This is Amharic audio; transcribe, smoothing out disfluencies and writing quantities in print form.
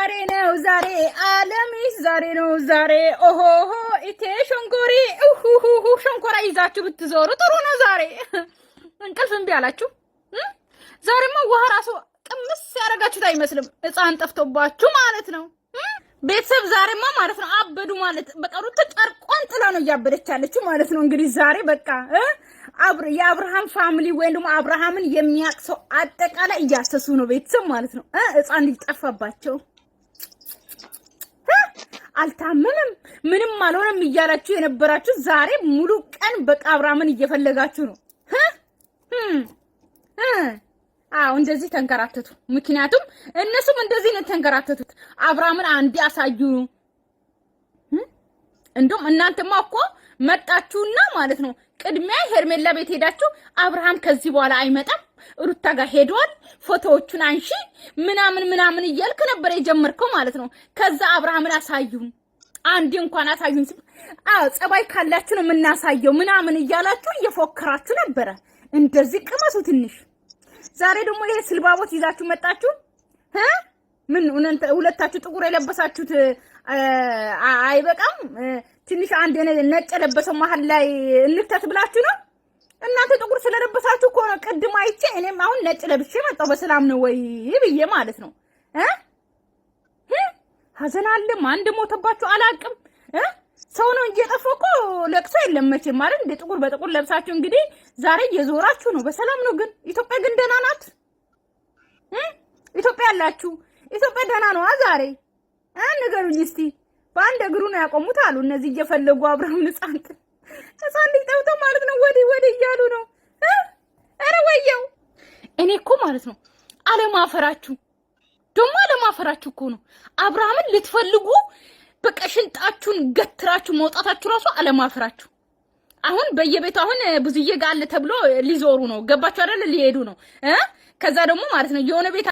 ዛሬ ዓለምሽ ዛሬ ነው ዛሬ ኦሆሆ ኢቴ ሸንኮሪ ሸንኮራ ይዛችሁ ብትዞሩ ጥሩ ነው። ዛሬ እንቅልፍ እምቢ አላችሁ። ዛሬማ ውሃ ራሱ ቅምስ ያረጋችሁት አይመስልም። ሕፃን ጠፍቶባችሁ ማለት ነው። ቤተሰብ ዛሬማ ማለት ነው አበዱ ማለት በቃ ሩት ጨርቋን ጥላ ነው እያበደች ያለችው ማለት ነው። እንግዲህ ዛሬ በቃ የአብርሃም ፋሚሊ ወይም ደግሞ አብርሃምን የሚያቅሰው አጠቃላይ እያሰሱ ነው ቤተሰብ ማለት ነው። ሕፃን ልጅ ጠፋባቸው። አልታመመም ምንም አልሆነም እያላችሁ የነበራችሁ ዛሬ ሙሉ ቀን በቃ አብርሃምን እየፈለጋችሁ ነው። አዎ እንደዚህ ተንከራተቱ። ምክንያቱም እነሱም እንደዚህ ነው ተንከራተቱት። አብርሃምን አንዴ አሳዩ። እንደውም እናንተማ እኮ መጣችሁና ማለት ነው ቅድሚያ ሄርሜላ ቤት ሄዳችሁ አብርሃም ከዚህ በኋላ አይመጣም ሩታ ጋር ሄዷል ፎቶዎቹን አንሺ ምናምን እያልክ ነበር የጀመርከው ማለት ነው። ከዛ አብርሃምን አሳዩን አንዴ እንኳን አሳዩን። አዎ ጸባይ ካላችሁ ነው የምናሳየው ምናምን እያላችሁ እየፎከራችሁ ነበረ። እንደዚህ ቅመሱ ትንሽ። ዛሬ ደግሞ ይሄ ስልባቦት ይዛችሁ መጣችሁ። ምን ሁለታችሁ ጥቁር የለበሳችሁት አይበቃም? ትንሽ አንድ ነጭ የለበሰው መሀል ላይ እንክተት ብላችሁ ነው። እናንተ ጥቁር ስለለበሳችሁ እኮ ነው ቅድም አይቼ እኔም አሁን ነጭ ለብሼ መጣሁ። በሰላም ነው ወይ ብዬ ማለት ነው። ሀዘን አለ ማን ሞተባችሁ አላቅም። ሰው ነው እንጂ የጠፋው እኮ ለቅሶ የለም መቼም ማለት እንደ ጥቁር በጥቁር ለብሳችሁ እንግዲህ ዛሬ እየዞራችሁ ነው። በሰላም ነው ግን ኢትዮጵያ ግን ደህና ናት። ኢትዮጵያ ያላችሁ ኢትዮጵያ ደህና ነው ዛሬ ንገሩኝ እስቲ። በአንድ እግሩ ነው ያቆሙት አሉ እነዚህ እየፈለጉ አብርሃም ሕፃን ልጅ ጠውቶ ማለት ነው ወዲህ እያሉ ነው። ኧረ ወየው እኔ እኮ ማለት ነው አለማፈራችሁ እኮ ነው አብርሃምን ልትፈልጉ በቃ ሽንጣችሁን ገትራችሁ መውጣታችሁ ራሱ አለማፈራችሁ። አሁን በየቤቱ አሁን ብዙዬ ጋር አለ ተብሎ ሊዞሩ ነው። ገባችሁ አይደል? ሊሄዱ ነው። ከዛ ደግሞ ማለት ነው የሆነ ቤት